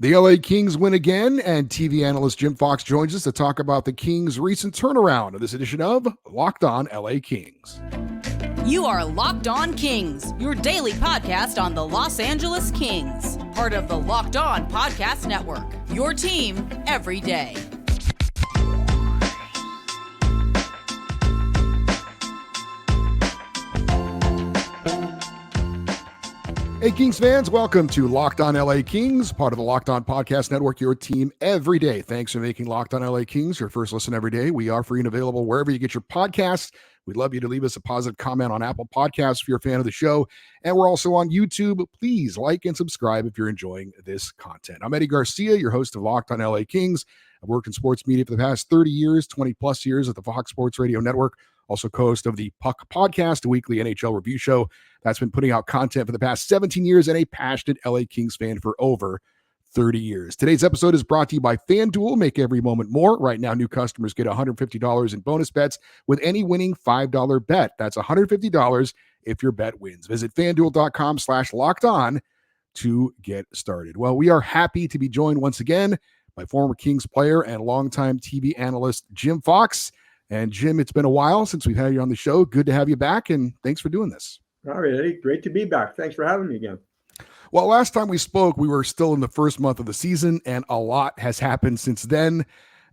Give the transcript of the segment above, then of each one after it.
The LA Kings win again, and TV analyst Jim Fox joins us to talk about the Kings' recent turnaround of this edition of Locked On LA Kings. You are Locked On Kings, your daily podcast on the Los Angeles Kings, part of the Locked On Podcast Network, your team every day. Hey, Kings fans, welcome to Locked On LA Kings, part of the Locked On Podcast Network, your team every day. Thanks for making Locked On LA Kings your first listen every day. We are free and available wherever you get your podcasts. We'd love you to leave us a positive comment on Apple Podcasts if you're a fan of the show. And we're also on YouTube. Please like and subscribe if you're enjoying this content. I'm Eddie Garcia, your host of Locked On LA Kings. I've worked in sports media for the past 30 years, 20 plus years at the Fox Sports Radio Network. Also co-host of the Puck Podcast, a weekly NHL review show that's been putting out content for the past 17 years, and a passionate LA Kings fan for over 30 years. Today's episode is brought to you by FanDuel. Make every moment more. Right now, new customers get $150 in bonus bets with any winning $5 bet. That's $150 if your bet wins. Visit FanDuel.com/lockedon to get started. Well, we are happy to be joined once again by former Kings player and longtime TV analyst Jim Fox. And Jim, it's been a while since we've had you on the show. Good to have you back, and thanks for doing this. All right, Eddie. Great to be back. Thanks for having me again. Well, last time we spoke, we were still in the first month of the season, and a lot has happened since then.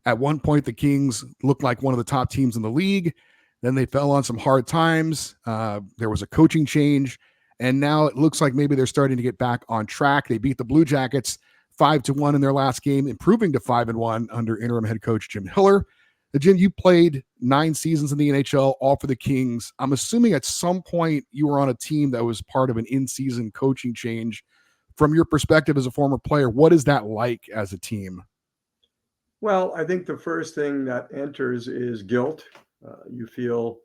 At one point, the Kings looked like one of the top teams in the league. Then they fell on some hard times. There was a coaching change, and now it looks like maybe they're starting to get back on track. They beat the Blue Jackets 5-1 in their last game, improving to 5-1 under interim head coach Jim Hiller. Jim, you played 9 seasons in the NHL, all for the Kings. I'm assuming at some point you were on a team that was part of an in-season coaching change. From your perspective as a former player, what is that like as a team? Well, I think the first thing that enters is guilt. You feel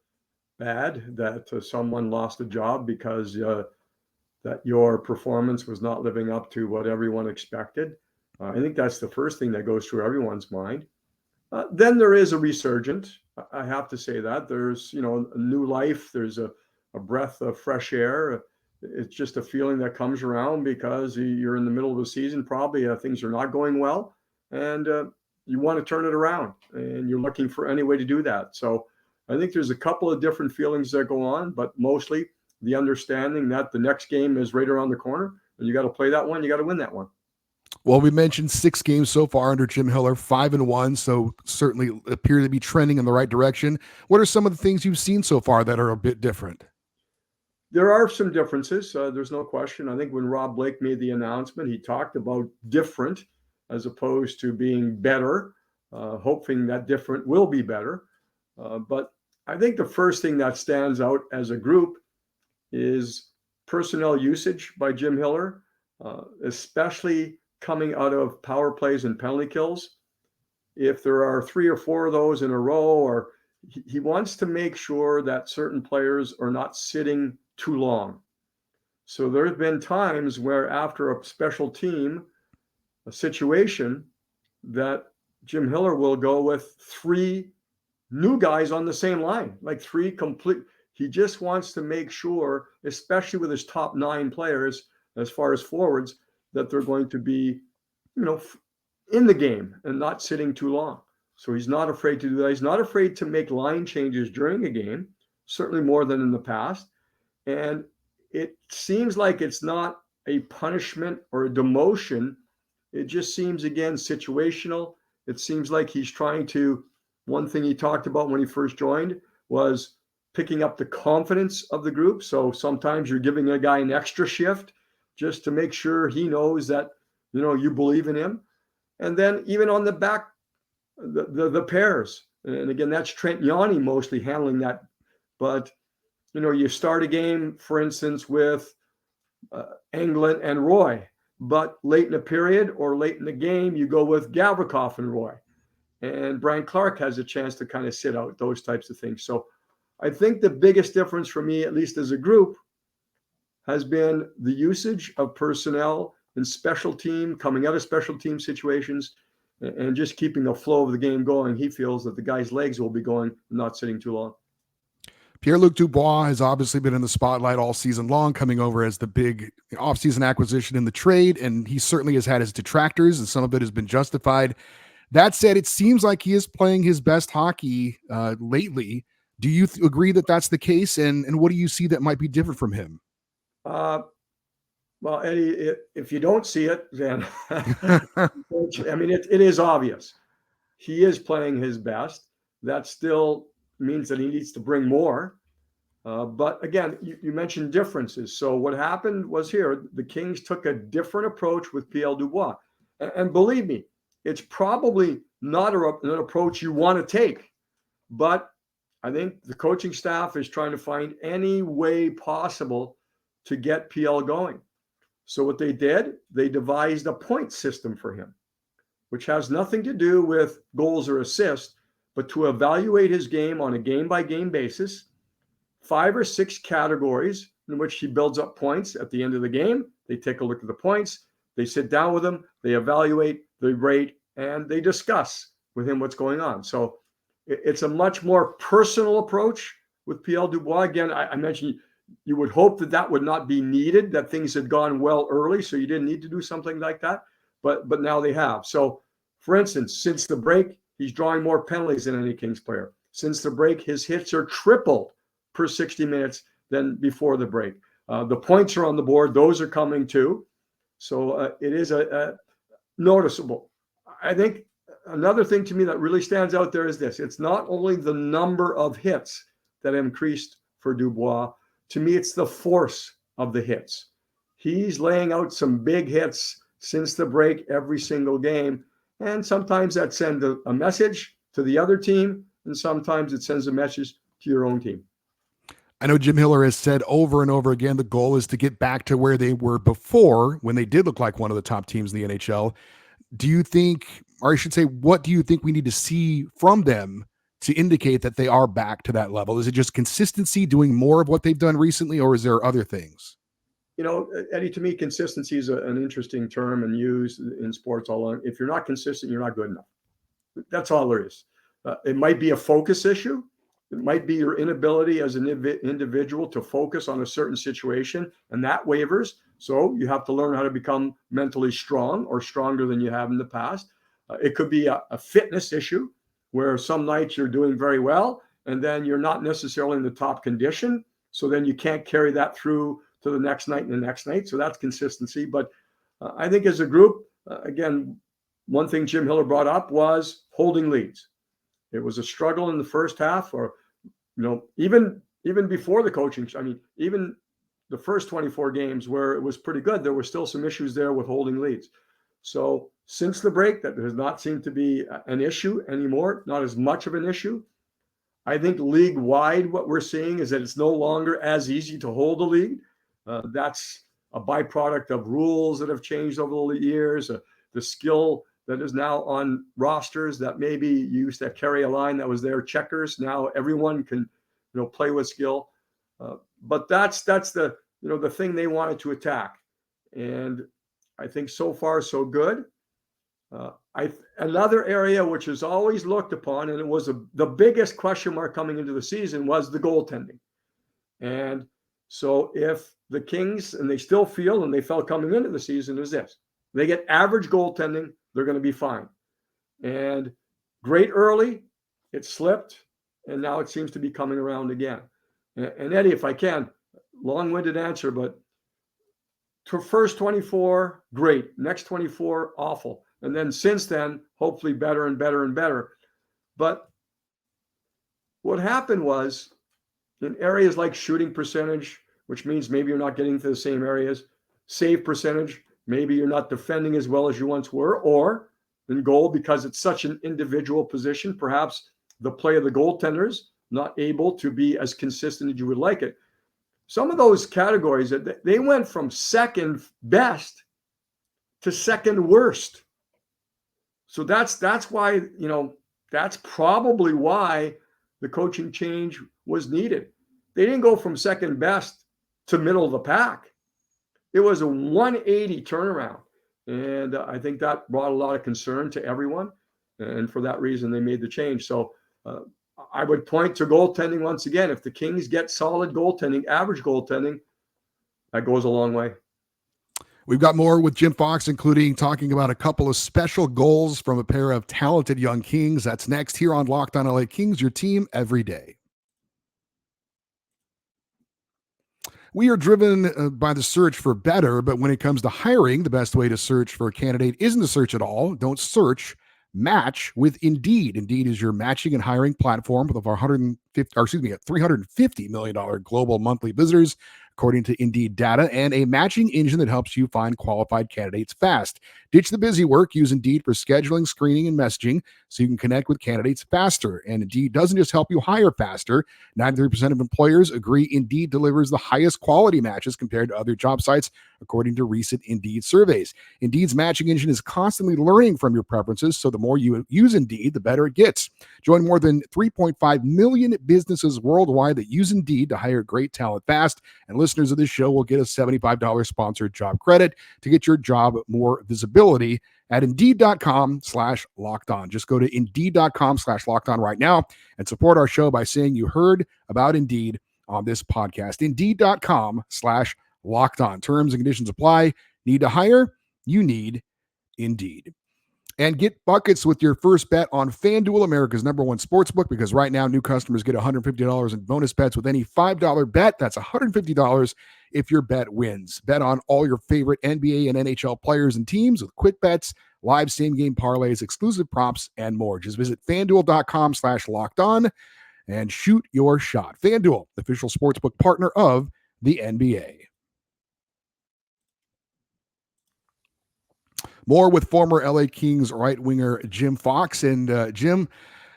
bad that someone lost a job because that your performance was not living up to what everyone expected. I think that's the first thing that goes through everyone's mind. Then there is a resurgence. I have to say that there's, a new life. There's a breath of fresh air. It's just a feeling that comes around because you're in the middle of the season. Probably things are not going well, and you want to turn it around, and you're looking for any way to do that. So I think there's a couple of different feelings that go on, but mostly the understanding that the next game is right around the corner, and you got to play that one. You got to win that one. Well, we mentioned 6 games so far under Jim Hiller, 5-1, so certainly appear to be trending in the right direction. What are some of the things you've seen so far that are a bit different? There are some differences. There's no question. I think when Rob Blake made the announcement, he talked about different as opposed to being better, hoping that different will be better. But I think the first thing that stands out as a group is personnel usage by Jim Hiller, especially coming out of power plays and penalty kills. If there are 3 or 4 of those in a row, or he wants to make sure that certain players are not sitting too long. So there have been times where after a special team, a situation, that Jim Hiller will go with 3 new guys on the same line, like 3 complete. He just wants to make sure, especially with his top 9 players, as far as forwards, that they're going to be, in the game and not sitting too long. So he's not afraid to do that. He's not afraid to make line changes during a game, certainly more than in the past. And it seems like it's not a punishment or a demotion. It just seems, again, situational. It seems like he's trying to, one thing he talked about when he first joined was picking up the confidence of the group. So sometimes you're giving a guy an extra shift just to make sure he knows that, you believe in him. And then even on the back, the pairs. And again, that's Trent Yanni mostly handling that. But, you start a game, for instance, with Englund and Roy. But late in the period or late in the game, you go with Gavrikov and Roy. And Brent Clark has a chance to kind of sit out, those types of things. So I think the biggest difference for me, at least as a group, has been the usage of personnel in special team, coming out of special team situations, and just keeping the flow of the game going. He feels that the guy's legs will be going, not sitting too long. Pierre-Luc Dubois has obviously been in the spotlight all season long, coming over as the big offseason acquisition in the trade, and he certainly has had his detractors, and some of it has been justified. That said, it seems like he is playing his best hockey lately. Do you agree that that's the case, and what do you see that might be different from him? Well, Eddie, if you don't see it, then I mean, it is obvious. He is playing his best. That still means that he needs to bring more. But again, you mentioned differences. So what happened was here, the Kings took a different approach with Pierre-Luc Dubois. And believe me, it's probably not an approach you want to take. But I think the coaching staff is trying to find any way possible to get PL going. So what they did, they devised a point system for him, which has nothing to do with goals or assists, but to evaluate his game on a game-by-game basis, 5 or 6 categories in which he builds up points at the end of the game. They take a look at the points, they sit down with him, they evaluate, they rate, and they discuss with him what's going on. So it's a much more personal approach with Pierre-Luc Dubois. Again, I mentioned you would hope that would not be needed, that things had gone well early, so you didn't need to do something like that. But now they have. So, for instance, since the break, he's drawing more penalties than any Kings player. Since the break, his hits are tripled per 60 minutes than before the break. The points are on the board. Those are coming too. So it is a noticeable. I think another thing to me that really stands out there is this. It's not only the number of hits that increased for Dubois. To me, it's the force of the hits. He's laying out some big hits since the break every single game. And sometimes that sends a message to the other team, and sometimes it sends a message to your own team. I know Jim Hiller has said over and over again, the goal is to get back to where they were before, when they did look like one of the top teams in the NHL. Do you think, or I should say, what do you think we need to see from them to indicate that they are back to that level? Is it just consistency, doing more of what they've done recently, or is there other things? You know, Eddie, to me, consistency is an interesting term and used in sports all along. If you're not consistent, you're not good enough. That's all there is. It might be a focus issue. It might be your inability as an individual to focus on a certain situation, and that wavers. So you have to learn how to become mentally strong or stronger than you have in the past. It could be a fitness issue where some nights you're doing very well, and then you're not necessarily in the top condition. So then you can't carry that through to the next night and the next night. So that's consistency. But I think as a group, again, one thing Jim Hiller brought up was holding leads. It was a struggle in the first half, or, you know, even before the coaching. I mean, even the first 24 games where it was pretty good, there were still some issues there with holding leads. So since the break, that does not seem to be an issue anymore, not as much of an issue. I think league-wide, what we're seeing is that it's no longer as easy to hold a lead. That's a byproduct of rules that have changed over the years, the skill that is now on rosters that maybe used to carry a line that was their checkers. Now everyone can, play with skill. But that's the, the thing they wanted to attack. And I think so far so good. Another area which is always looked upon, and it was the biggest question mark coming into the season, was the goaltending. And so if the Kings, and they still feel, and they felt coming into the season, is this: they get average goaltending, they're going to be fine. And great early, it slipped, and now it seems to be coming around again. And Eddie, if I can, long-winded answer, but to first 24, great. Next 24, awful. And then since then, hopefully better and better and better. But what happened was, in areas like shooting percentage, which means maybe you're not getting to the same areas, save percentage, maybe you're not defending as well as you once were, or in goal, because it's such an individual position, perhaps the play of the goaltenders not able to be as consistent as you would like it. Some of those categories, they went from second best to second worst. So that's why, that's probably why the coaching change was needed. They didn't go from second best to middle of the pack. It was a 180 turnaround. And I think that brought a lot of concern to everyone. And for that reason, they made the change. So I would point to goaltending once again. If the Kings get solid goaltending, average goaltending, that goes a long way. We've got more with Jim Fox, including talking about a couple of special goals from a pair of talented young Kings. That's next here on Locked On LA Kings, your team every day. We are driven by the search for better, but when it comes to hiring, the best way to search for a candidate isn't to search at all. Don't search. Match with Indeed. Indeed is your matching and hiring platform with over $350 million global monthly visitors, according to Indeed data, and a matching engine that helps you find qualified candidates fast. Ditch the busy work. Use Indeed for scheduling, screening, and messaging so you can connect with candidates faster. And Indeed doesn't just help you hire faster. 93% of employers agree Indeed delivers the highest quality matches compared to other job sites, according to recent Indeed surveys. Indeed's matching engine is constantly learning from your preferences, so the more you use Indeed, the better it gets. Join more than 3.5 million businesses worldwide that use Indeed to hire great talent fast, and listeners of this show will get a $75 sponsored job credit to get your job more visibility at Indeed.com/lockedon. Just go to Indeed.com/lockedon right now and support our show by saying you heard about Indeed on this podcast. Indeed.com/lockedon. Terms and conditions apply. Need to hire? You need Indeed. And get buckets with your first bet on FanDuel, America's #1 sportsbook, because right now new customers get $150 in bonus bets with any $5 bet. That's $150 if your bet wins. Bet on all your favorite NBA and NHL players and teams with quick bets, live same-game parlays, exclusive props, and more. Just visit FanDuel.com/lockedon and shoot your shot. FanDuel, the official sportsbook partner of the NBA. More with former LA Kings right winger Jim Fox. And Jim,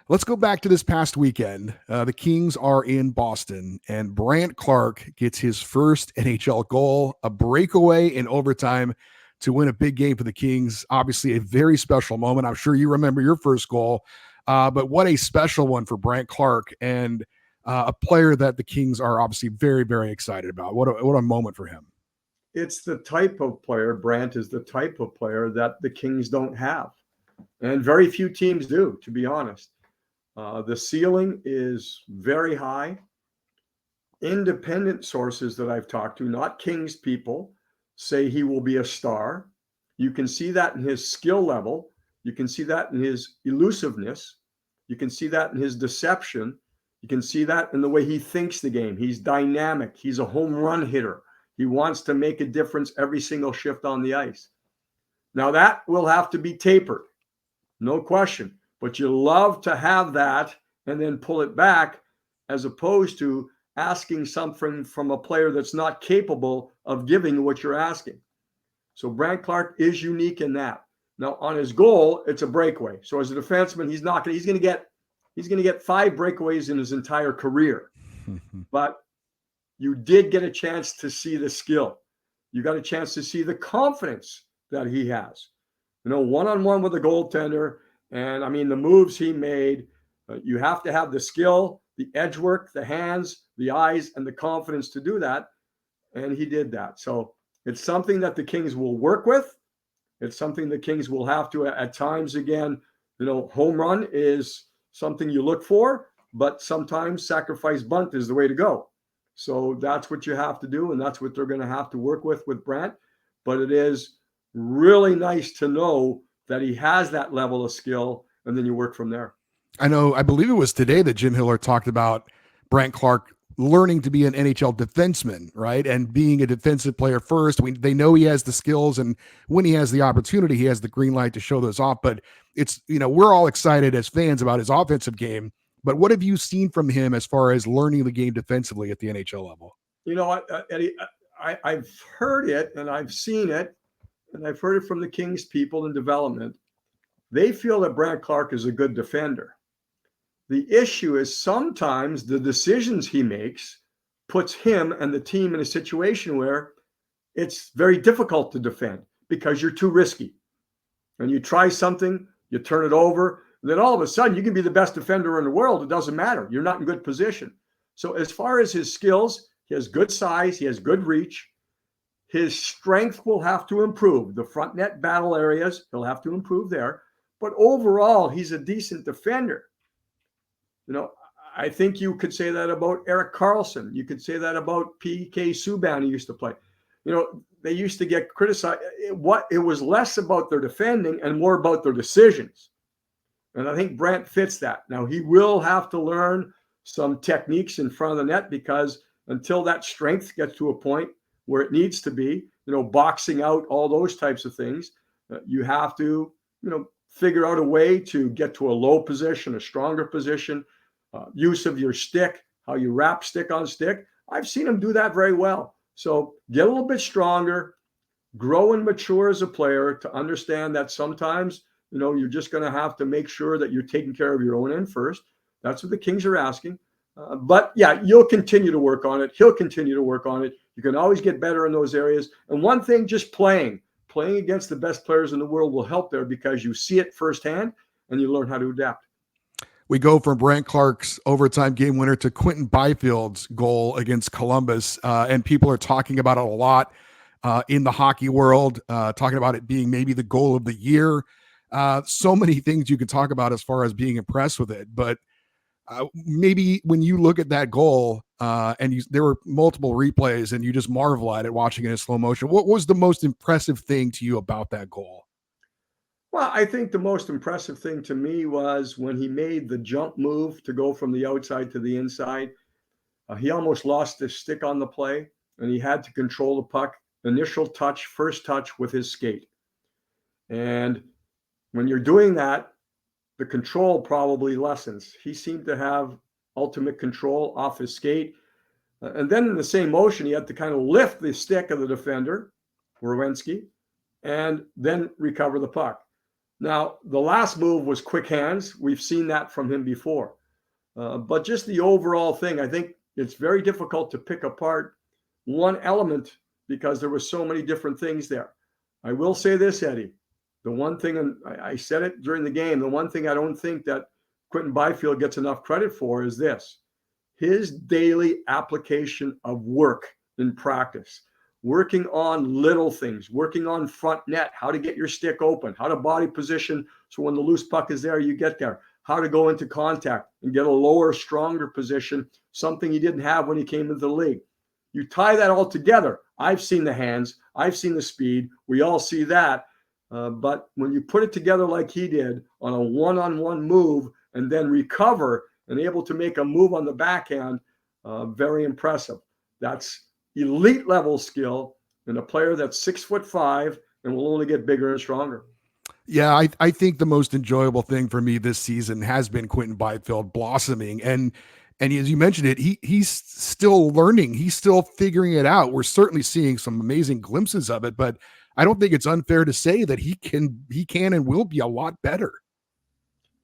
let's go back to this past weekend. The Kings are in Boston, and Brent Clark gets his first NHL goal, a breakaway in overtime to win a big game for the Kings. Obviously, a very special moment. I'm sure you remember your first goal, but what a special one for Brent Clark, and a player that the Kings are obviously very, very excited about. What a moment for him. It's the type of player, Brent is the type of player that the Kings don't have. And very few teams do, to be honest. The ceiling is very high. Independent sources that I've talked to, not Kings people, say he will be a star. You can see that in his skill level. You can see that in his elusiveness. You can see that in his deception. You can see that in the way he thinks the game. He's dynamic. He's a home run hitter. He wants to make a difference every single shift on the ice. Now, that will have to be tapered, no question. But you love to have that and then pull it back, as opposed to asking something from a player that's not capable of giving what you're asking. So Brent Clark is unique in that. Now, on his goal, it's a breakaway. So as a defenseman, he's going to get 5 breakaways in his entire career. But you did get a chance to see the skill. You got a chance to see the confidence that he has. You know, one-on-one with a goaltender, and I mean, the moves he made, you have to have the skill, the edge work, the hands, the eyes, and the confidence to do that. And he did that. So it's something that the Kings will work with. It's something the Kings will have to, at times, again, you know, home run is something you look for, but sometimes sacrifice bunt is the way to go. So that's what you have to do, and that's what they're going to have to work with Brent. But it is really nice to know that he has that level of skill, and then you work from there. I believe it was today that Jim Hiller talked about Brent Clark learning to be an NHL defenseman, right? And being a defensive player first. They know he has the skills, and when he has the opportunity, he has the green light to show those off. But it's, you know, we're all excited as fans about his offensive game. But what have you seen from him as far as learning the game defensively at the NHL level? You know, Eddie, I've heard it and I've seen it, and I've heard it from the Kings people in development. They feel that Brent Clark is a good defender. The issue is sometimes the decisions he makes puts him and the team in a situation where it's very difficult to defend because you're too risky. And you try something, you turn it over, and then all of a sudden you can be the best defender in the world. It doesn't matter. You're not in good position. So as far as his skills, he has good size, he has good reach. His strength will have to improve. The front net battle areas, he'll have to improve there. But overall, he's a decent defender. You know, I think you could say that about Erik Karlsson. You could say that about PK Subban, who used to play. They used to get criticized. It was less about their defending and more about their decisions. And I think Brent fits that. Now, he will have to learn some techniques in front of the net, because until that strength gets to a point where it needs to be, boxing out, all those types of things, you have to, figure out a way to get to a low position, a stronger position, use of your stick, how you wrap stick on stick. I've seen him do that very well. So get a little bit stronger, grow and mature as a player to understand that sometimes, you're just going to have to make sure that you're taking care of your own end first. That's what the Kings are asking. But yeah, you'll continue to work on it. He'll continue to work on it. You can always get better in those areas. And one thing, just playing against the best players in the world will help there, because you see it firsthand and you learn how to adapt. We go from Brent Clark's overtime game winner to Quinton Byfields' goal against Columbus. And people are talking about it a lot in the hockey world, talking about it being maybe the goal of the year. So many things you can talk about as far as being impressed with it. But maybe when you look at that goal and there were multiple replays and you just marvel at it watching it in slow motion, what was the most impressive thing to you about that goal? Well, I think the most impressive thing to me was when he made the jump move to go from the outside to the inside. He almost lost his stick on the play, and he had to control the puck, initial touch, first touch with his skate. And when you're doing that, the control probably lessens. He seemed to have ultimate control off his skate. And then in the same motion, he had to kind of lift the stick of the defender, Werenski, and then recover the puck. Now, the last move was quick hands. We've seen that from him before. But just the overall thing, I think it's very difficult to pick apart one element because there were so many different things there. I will say this, Eddie. The one thing, and I said it during the game, the one thing I don't think that Quinton Byfield gets enough credit for is this: his daily application of work in practice, working on little things, working on front net, how to get your stick open, how to body position so when the loose puck is there, you get there, how to go into contact and get a lower, stronger position, something he didn't have when he came into the league. You tie that all together. I've seen the hands, I've seen the speed, we all see that. But when you put it together like he did on a one-on-one move and then recover and able to make a move on the backhand, very impressive. That's elite level skill in a player that's 6'5" and will only get bigger and stronger. Yeah, I think the most enjoyable thing for me this season has been Quinton Byfield blossoming. And as you mentioned it, he's still learning. He's still figuring it out. We're certainly seeing some amazing glimpses of it, but I don't think it's unfair to say that he can and will be a lot better.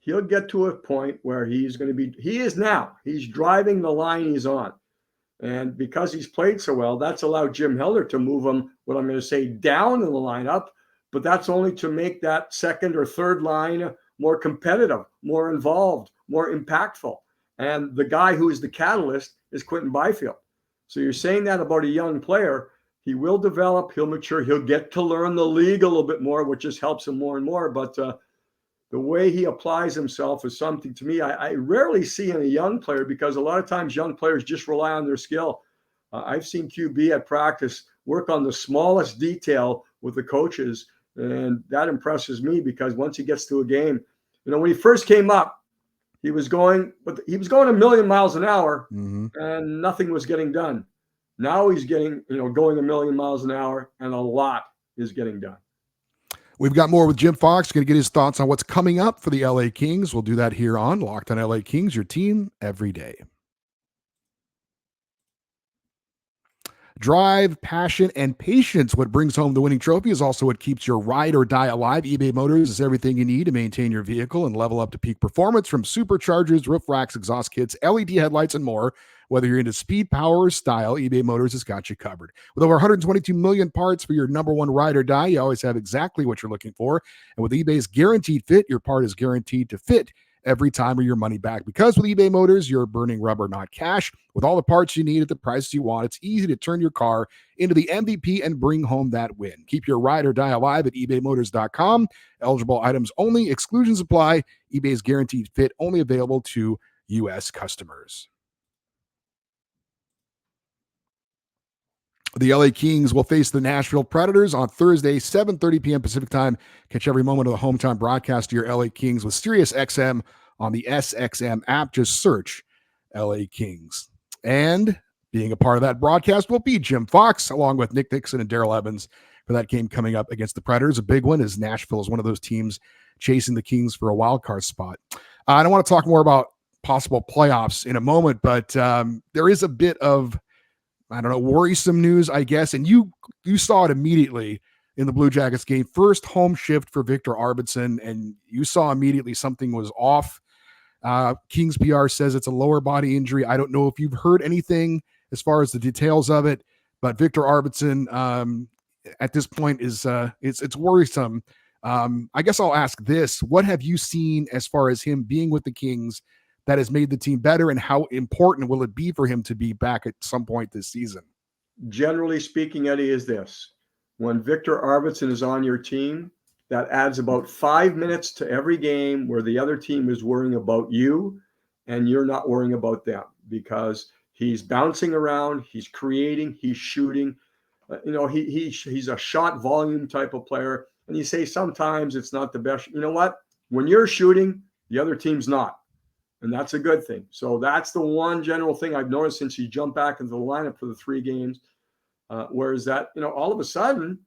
He'll get to a point where he's driving the line he's on. And because he's played so well, that's allowed Jim Helder to move him, what I'm going to say, down in the lineup. But that's only to make that second or third line more competitive, more involved, more impactful. And the guy who is the catalyst is Quinton Byfield. So you're saying that about a young player. He will develop, he'll mature, he'll get to learn the league a little bit more, which just helps him more and more. But the way he applies himself is something, to me, I rarely see in a young player, because a lot of times young players just rely on their skill. I've seen QB at practice work on the smallest detail with the coaches, and that impresses me, because once he gets to a game, when he first came up, he was going a million miles an hour, and nothing was getting done. Now he's getting, going a million miles an hour, and a lot is getting done. We've got more with Jim Fox, going to get his thoughts on what's coming up for the LA Kings. We'll do that here on Locked on LA Kings, your team every day. Drive, passion, and patience. What brings home the winning trophy is also what keeps your ride or die alive. eBay Motors is everything you need to maintain your vehicle and level up to peak performance, from superchargers, roof racks, exhaust kits, LED headlights, and more. Whether you're into speed, power, or style, eBay Motors has got you covered. With over 122 million parts for your number one ride or die, you always have exactly what you're looking for. And with eBay's Guaranteed Fit, your part is guaranteed to fit every time, or your money back. Because with eBay Motors, you're burning rubber, not cash. With all the parts you need at the prices you want, it's easy to turn your car into the MVP and bring home that win. Keep your ride or die alive at ebaymotors.com. Eligible items only. Exclusions apply. eBay's Guaranteed Fit only available to U.S. customers. The LA Kings will face the Nashville Predators on Thursday, 7:30 p.m. Pacific time. Catch every moment of the hometown broadcast to your LA Kings with SiriusXM on the SXM app. Just search LA Kings. And being a part of that broadcast will be Jim Fox, along with Nick Dixon and Daryl Evans for that game coming up against the Predators. A big one, as Nashville is one of those teams chasing the Kings for a wild card spot. I don't want to talk more about possible playoffs in a moment, but there is a bit of, I don't know, worrisome news, I guess. And you saw it immediately in the Blue Jackets game. First home shift for Victor Arvidsson, and you saw immediately something was off. Kings PR says it's a lower body injury. I don't know if you've heard anything as far as the details of it, but Victor Arvidsson at this point is it's worrisome. I guess I'll ask this: what have you seen as far as him being with the Kings that has made the team better, and how important will it be for him to be back at some point this season? Generally speaking, Eddie, is this: when Victor Arvidsson is on your team, that adds about 5 minutes to every game where the other team is worrying about you and you're not worrying about them, because he's bouncing around, he's creating, he's shooting. He's a shot volume type of player. And you say sometimes it's not the best. You know what? When you're shooting, the other team's not. And that's a good thing. So that's the one general thing I've noticed since he jumped back into the lineup for the 3 games. Whereas that, all of a sudden,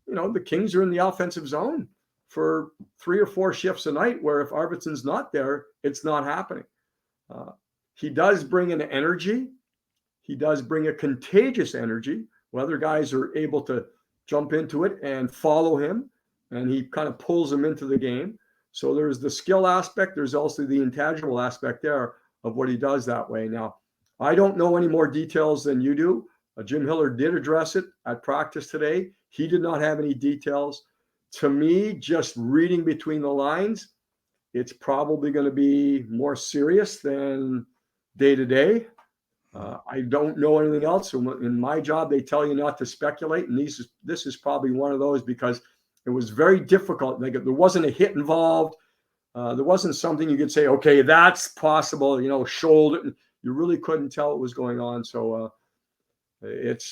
the Kings are in the offensive zone for 3 or 4 shifts a night, where if Arvidsson's not there, it's not happening. He does bring an energy. He does bring a contagious energy. Well, other guys are able to jump into it and follow him, and he kind of pulls them into the game. So there's the skill aspect. There's also the intangible aspect there of what he does that way. Now, I don't know any more details than you do. Jim Hiller did address it at practice today. He did not have any details. To me, just reading between the lines, it's probably going to be more serious than day to day. I don't know anything else. In my job, they tell you not to speculate. And this is probably one of those, because it was very difficult. There wasn't a hit involved. There wasn't something you could say, okay, that's possible, shoulder. You really couldn't tell what was going on. So it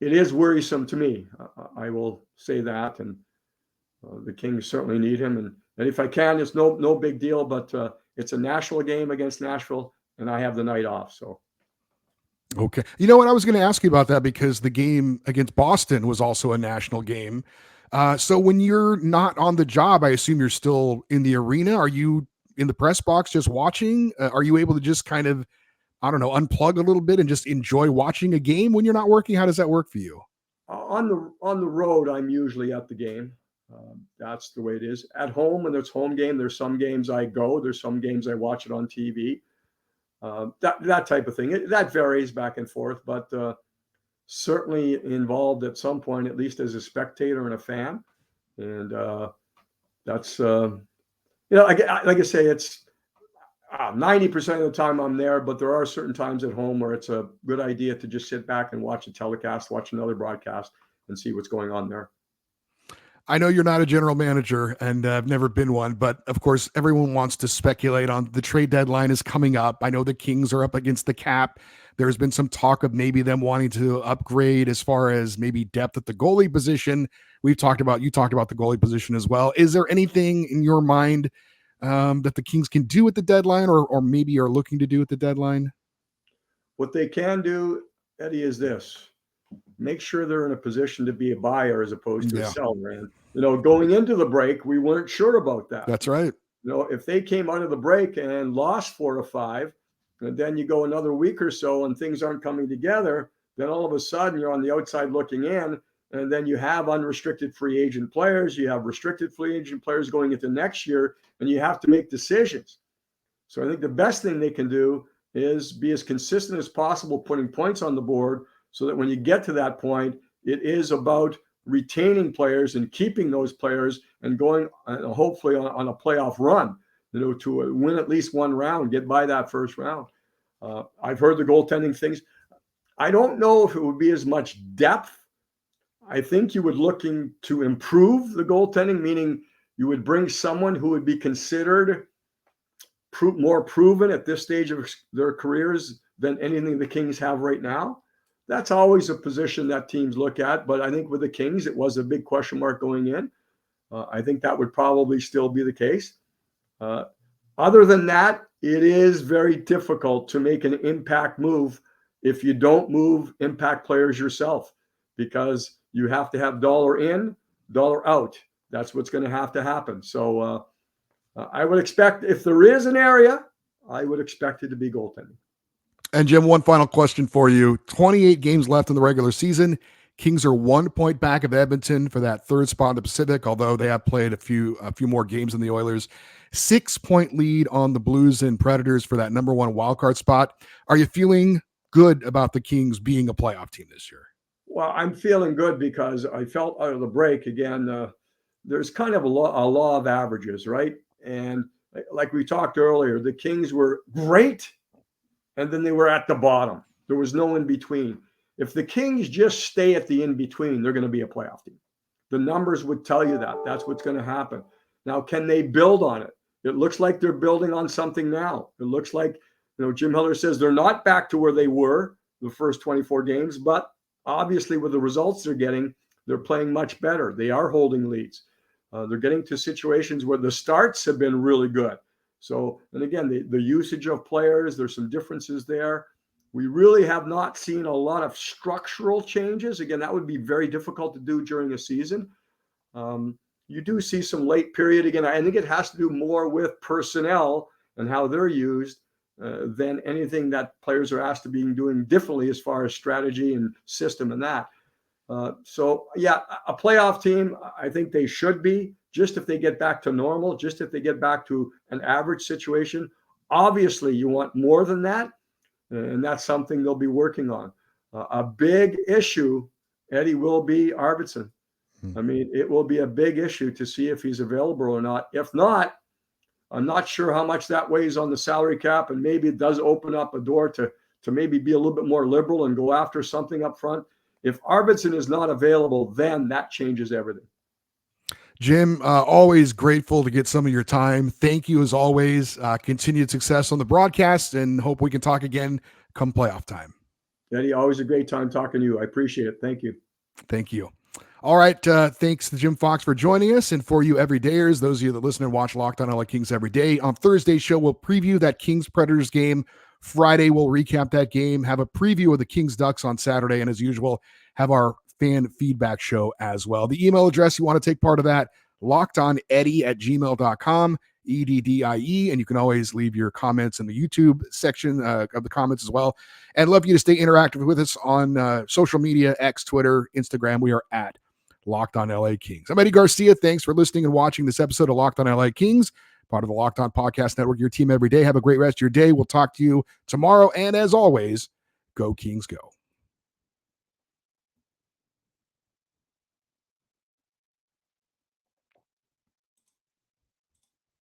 is worrisome to me. I will say that. And the Kings certainly need him. And if I can, it's no big deal, but it's a national game against Nashville, and I have the night off. So. Okay. You know what? I was going to ask you about that, because the game against Boston was also a national game. So when you're not on the job, I assume you're still in the arena. Are you in the press box just watching? Are you able to just kind of, I don't know, unplug a little bit and just enjoy watching a game when you're not working? How does that work for you? On the road, I'm usually at the game. That's the way it is. At home, when there's home game, there's some games I go. There's some games I watch it on TV. That type of thing. That varies back and forth, but certainly involved at some point, at least as a spectator and a fan. And that's, like I say, it's 90% of the time I'm there, but there are certain times at home where it's a good idea to just sit back and watch a telecast, watch another broadcast, and see what's going on there. I know you're not a general manager, and I've never been one, but of course, everyone wants to speculate on the trade deadline is coming up. I know the Kings are up against the cap. There's been some talk of maybe them wanting to upgrade as far as maybe depth at the goalie position. You talked about the goalie position as well. Is there anything in your mind that the Kings can do at the deadline, or maybe are looking to do at the deadline? What they can do, Eddie, is this: make sure they're in a position to be a buyer as opposed to a seller. And, going into the break, we weren't sure about that. That's right. If they came out of the break and lost 4 or 5, and then you go another week or so and things aren't coming together, then all of a sudden you're on the outside looking in, and then you have unrestricted free agent players, you have restricted free agent players going into next year, and you have to make decisions. So I think the best thing they can do is be as consistent as possible, putting points on the board, so that when you get to that point, it is about retaining players and keeping those players and going hopefully on a playoff run, to win at least one round, get by that first round. I've heard the goaltending things. I don't know if it would be as much depth. I think you would looking to improve the goaltending, meaning you would bring someone who would be considered more proven at this stage of their careers than anything the Kings have right now? That's always a position that teams look at. But I think with the Kings, it was a big question mark going in. I think that would probably still be the case. Other than that, it is very difficult to make an impact move if you don't move impact players yourself, because you have to have dollar in, dollar out. That's what's going to have to happen. So I would expect, if there is an area, I would expect it to be goaltending. And Jim, one final question for you. 28 games left in the regular season. Kings are 1 point back of Edmonton for that third spot in the Pacific, although they have played a few more games than the Oilers. 6 point lead on the Blues and Predators for that number one wildcard spot. Are you feeling good about the Kings being a playoff team this year? Well, I'm feeling good because I felt out of the break again. There's kind of a law of averages, right? And like we talked earlier, the Kings were great, and then they were at the bottom. There was no in between. If the Kings just stay at the in between, they're going to be a playoff team. The numbers would tell you that. That's what's going to happen. Now, can they build on it? It looks like they're building on something now. It looks like, Jim Hiller says they're not back to where they were the first 24 games, but obviously with the results they're getting, they're playing much better. They are holding leads. They're getting to situations where the starts have been really good. So, and again, the usage of players, there's some differences there. We really have not seen a lot of structural changes. Again, that would be very difficult to do during a season. You do see some late period. Again, I think it has to do more with personnel and how they're used than anything that players are asked to be doing differently as far as strategy and system and that. So, yeah, a playoff team, I think they should be, just if they get back to normal, just if they get back to an average situation. Obviously, you want more than that, and that's something they'll be working on. A big issue, Eddie, will be Arvidsson. I mean, it will be a big issue to see if he's available or not. If not, I'm not sure how much that weighs on the salary cap, and maybe it does open up a door to maybe be a little bit more liberal and go after something up front. If Arvidsson is not available, then that changes everything. Jim, always grateful to get some of your time. Thank you as always. Continued success on the broadcast, and hope we can talk again come playoff time. Eddie, always a great time talking to you. I appreciate it. Thank you. Thank you. All right. Thanks to Jim Fox for joining us. And for you everydayers, those of you that listen and watch Locked On LA Kings every day, on Thursday's show, we'll preview that Kings-Predators game. Friday, we'll recap that game, have a preview of the Kings-Ducks on Saturday, and as usual, have our fan feedback show as well. The email address you want to take part of that, lockedoneddie@gmail.com, EDDIE, and you can always leave your comments in the YouTube section of the comments as well. And love you to stay interactive with us on social media, X, Twitter, Instagram. We are at Locked On LA Kings. I'm Eddie Garcia. Thanks for listening and watching this episode of Locked On LA Kings, part of the Locked On Podcast Network, your team every day. Have a great rest of your day. We'll talk to you tomorrow. And as always, go Kings, go.